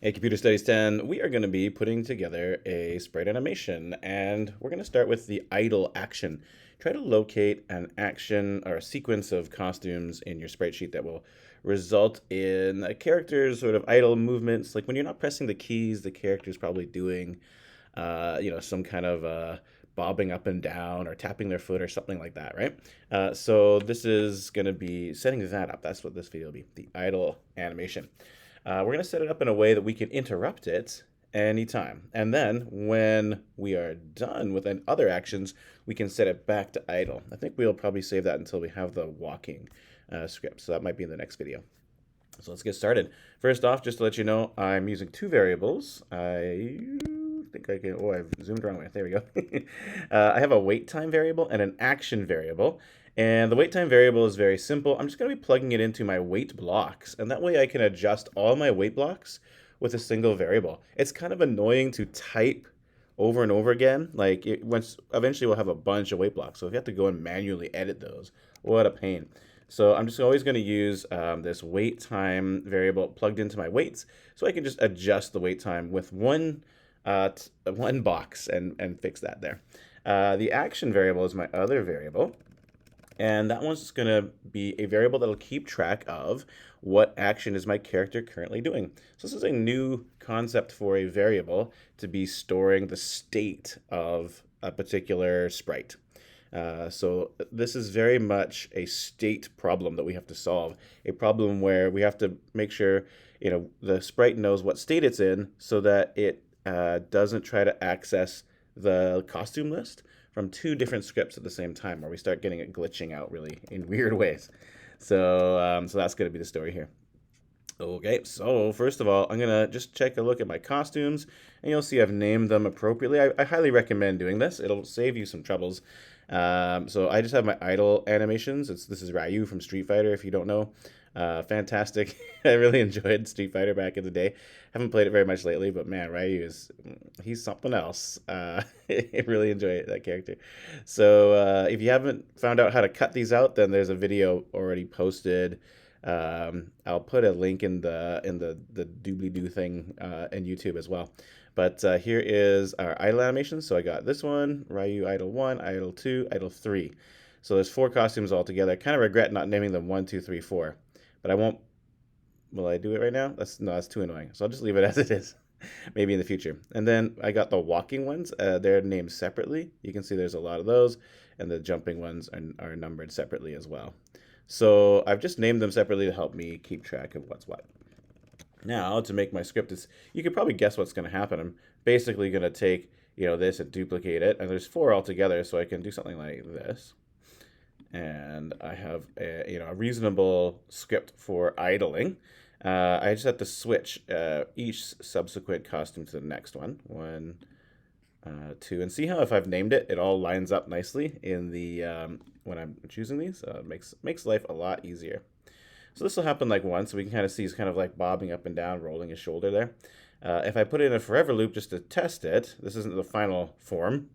Hey, Computer Studies 10, we are going to be putting together a sprite animation, and we're going to start with the idle action. Try to locate an action or a sequence of costumes in your sprite sheet that will result in a character's sort of idle movements. Like when you're not pressing the keys, the character's probably doing, some kind of bobbing up and down or tapping their foot or something like that, right? So this is going to be setting that up. That's what this video will be, the idle animation. We're going to set it up in a way that we can interrupt it anytime. And then when we are done with other actions, we can set it back to idle. I think we'll probably save that until we have the walking script. So that might be in the next video. So let's get started. First off, just to let you know, I'm using two variables. I think I can, oh, I've zoomed wrong way. There we go. I have a wait time variable and an action variable. And the wait time variable is very simple. I'm just going to be plugging it into my wait blocks. And that way I can adjust all my wait blocks with a single variable. It's kind of annoying to type over and over again. Like once eventually we'll have a bunch of wait blocks. So if you have to go and manually edit those, what a pain. So I'm just always going to use this wait time variable plugged into my waits, so I can just adjust the wait time with one box and fix that there. The action variable is my other variable, and that one's going to be a variable that'll keep track of what action is my character currently doing. So this is a new concept for a variable to be storing the state of a particular sprite. So this is very much a state problem that we have to solve. A problem where we have to make sure the sprite knows what state it's in, so that it doesn't try to access the costume list from two different scripts at the same time, where we start getting it glitching out really in weird ways. So that's going to be the story here. Okay, so first of all, I'm going to just take a look at my costumes, and you'll see I've named them appropriately. I highly recommend doing this. It'll save you some troubles. So I just have my idle animations. This is Ryu from Street Fighter, if you don't know. Fantastic. I really enjoyed Street Fighter back in the day. Haven't played it very much lately, but man, he's something else. I really enjoy that character. So if you haven't found out how to cut these out, then there's a video already posted. I'll put a link in the doobly doo thing in YouTube as well. But here is our idle animation. So I got this one, Ryu idle 1, idle 2, idle 3. So there's 4 costumes altogether. I kind of regret not naming them 1, 2, 3, 4. But I won't. Will I do it right now? That's too annoying. So I'll just leave it as it is. Maybe in the future. And then I got the walking ones. They're named separately. You can see there's a lot of those. And the jumping ones are numbered separately as well. So I've just named them separately to help me keep track of what's what. Now, to make my script, you could probably guess what's going to happen. I'm basically going to take this and duplicate it. And there's 4 altogether, so I can do something like this. And I have a reasonable script for idling. I just have to switch each subsequent costume to the next one. 1, 2, and see how if I've named it, it all lines up nicely in the when I'm choosing these. It makes life a lot easier. So this will happen like once. So we can kind of see he's kind of like bobbing up and down, rolling his shoulder there. If I put it in a forever loop just to test it, this isn't the final form,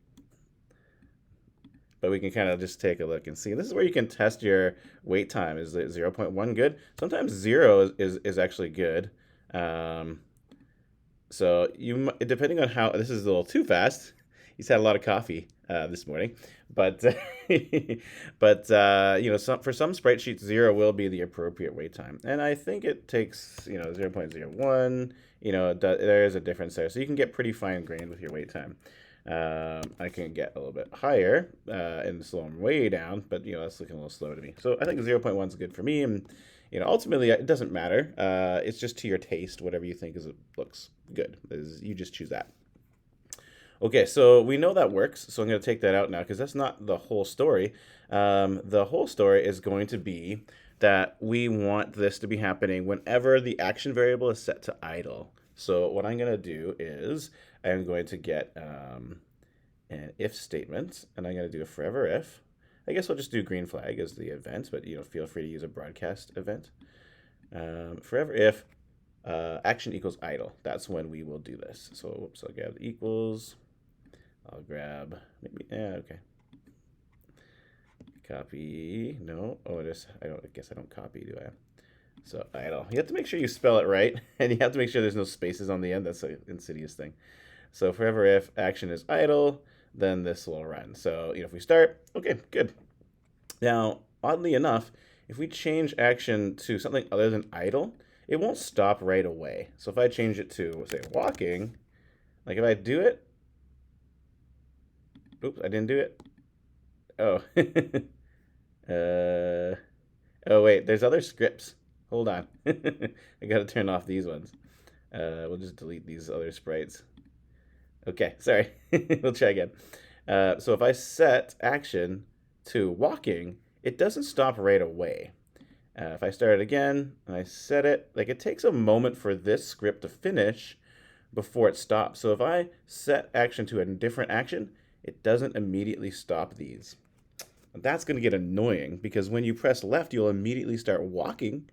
but we can kind of just take a look and see. This is where you can test your wait time. Is it 0.1 good? Sometimes 0 is actually good. So depending on how, this is a little too fast. He's had a lot of coffee this morning, but for some sprite sheets, 0 will be the appropriate wait time, and I think it takes 0.01. There is a difference there, so you can get pretty fine grained with your wait time. I can get a little bit higher and slow them way down, but that's looking a little slow to me. So I think 0.1 is good for me, and ultimately it doesn't matter. It's just to your taste, whatever you think looks good. You just choose that. Okay, so we know that works, so I'm going to take that out now because that's not the whole story. The whole story is going to be that we want this to be happening whenever the action variable is set to idle. So what I'm going to do is I'm going to get an if statement, and I'm going to do a forever if. I guess I'll just do green flag as the event, but feel free to use a broadcast event. Forever if action equals idle. That's when we will do this. So I'll grab the equals. I'll grab maybe okay. Copy. No. Oh, I guess I don't copy, do I? So idle. You have to make sure you spell it right, and you have to make sure there's no spaces on the end. That's an insidious thing. So forever if action is idle, then this will run. So if we start, okay, good. Now, oddly enough, if we change action to something other than idle, it won't stop right away. So if I change it to, say, walking, like if I do it, oops, I didn't do it. Oh, oh wait, there's other scripts. Hold on, I gotta turn off these ones. We'll just delete these other sprites. Okay, sorry. We'll try again. So if I set action to walking, it doesn't stop right away. If I start it again and I set it, like it takes a moment for this script to finish before it stops. So if I set action to a different action, it doesn't immediately stop these. That's going to get annoying because when you press left, you'll immediately start walking.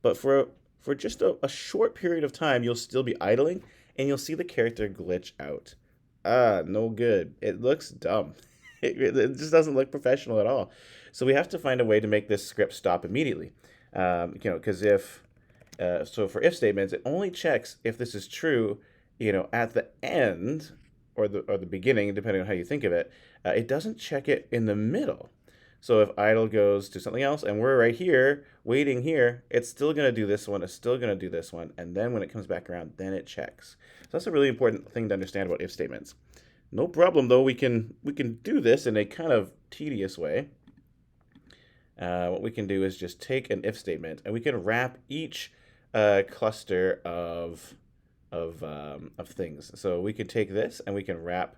But for just a short period of time, you'll still be idling and you'll see the character glitch out. No good. It looks dumb. It just doesn't look professional at all. So we have to find a way to make this script stop immediately. Because so for if statements, it only checks if this is true, at the end or the beginning, depending on how you think of it. It doesn't check it in the middle. So if idle goes to something else and we're right here, waiting here, it's still going to do this one, it's still going to do this one, and then when it comes back around, then it checks. So that's a really important thing to understand about if statements. No problem, though, we can do this in a kind of tedious way. What we can do is just take an if statement, and we can wrap each cluster of things. So we could take this, and we can wrap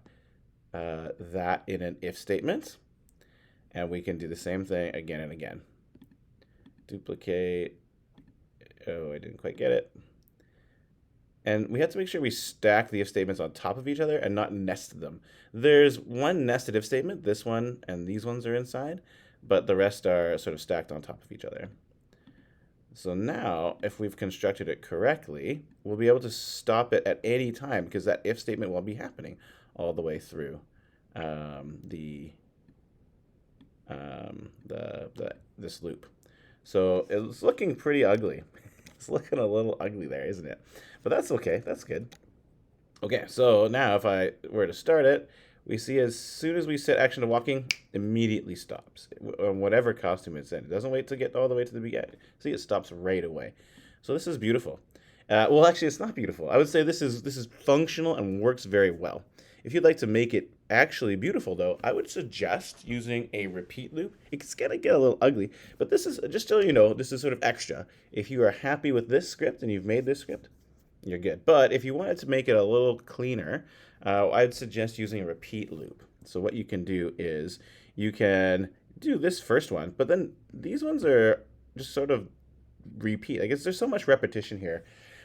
that in an if statement. And we can do the same thing again and again. Duplicate. Oh, I didn't quite get it. And we have to make sure we stack the if statements on top of each other and not nest them. There's one nested if statement, this one and these ones are inside, but the rest are sort of stacked on top of each other. So now, if we've constructed it correctly, we'll be able to stop it at any time because that if statement will be happening all the way through this loop. So it's looking pretty ugly. It's looking a little ugly there, isn't it? But that's okay. That's good. Okay, so now if I were to start it, we see as soon as we set action to walking, immediately stops on whatever costume it's in. It doesn't wait to get all the way to the beginning. See, it stops right away. So this is beautiful. Well, actually, it's not beautiful. I would say this is functional and works very well. If you'd like to make it actually beautiful, though, I would suggest using a repeat loop. It's going to get a little ugly, but this is, just so you know, this is sort of extra. If you are happy with this script and you've made this script, you're good. But if you wanted to make it a little cleaner, I'd suggest using a repeat loop. So what you can do is you can do this first one, but then these ones are just sort of repeat. I guess there's so much repetition here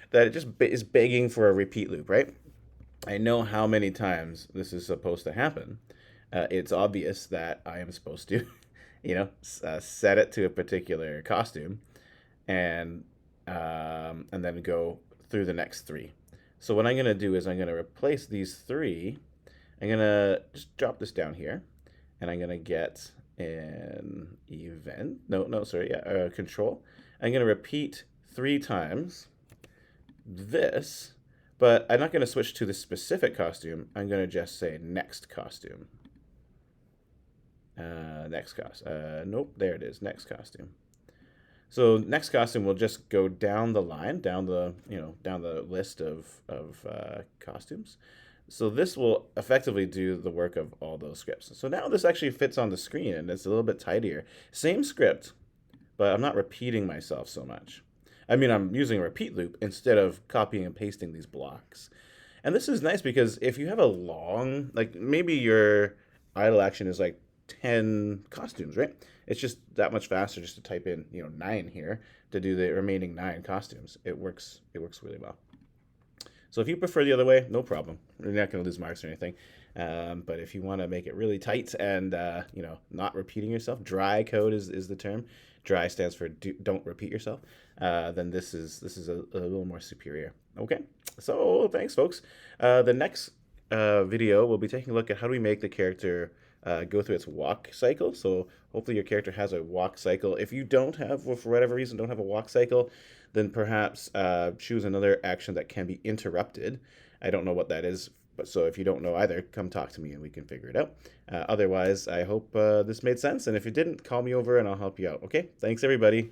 that it just is begging for a repeat loop, right? I know how many times this is supposed to happen. It's obvious that I am supposed to, set it to a particular costume, and then go through the next three. So what I'm going to do is I'm going to replace these three. I'm going to just drop this down here, and I'm going to get an event. Control. I'm going to repeat 3 times this. But I'm not going to switch to the specific costume. I'm going to just say next costume. Nope, there it is, next costume. So next costume will just go down the line, down the list of costumes. So this will effectively do the work of all those scripts. So now this actually fits on the screen and it's a little bit tidier. Same script, but I'm not repeating myself so much. I mean, I'm using a repeat loop instead of copying and pasting these blocks. And this is nice because if you have a long, like maybe your idle action is like 10 costumes, right? It's just that much faster just to type in, 9 here to do the remaining 9 costumes. It works really well. So if you prefer the other way, no problem. You're not going to lose marks or anything. But if you want to make it really tight and, not repeating yourself, dry code is the term. Dry stands for don't repeat yourself. Then this is a little more superior. Okay, so thanks, folks. The next video, we'll be taking a look at how do we make the character go through its walk cycle. So hopefully your character has a walk cycle. If you don't have, or for whatever reason, don't have a walk cycle, then perhaps choose another action that can be interrupted. I don't know what that is, but so if you don't know either, come talk to me and we can figure it out. Otherwise, I hope this made sense. And if it didn't, call me over and I'll help you out. Okay? Thanks, everybody.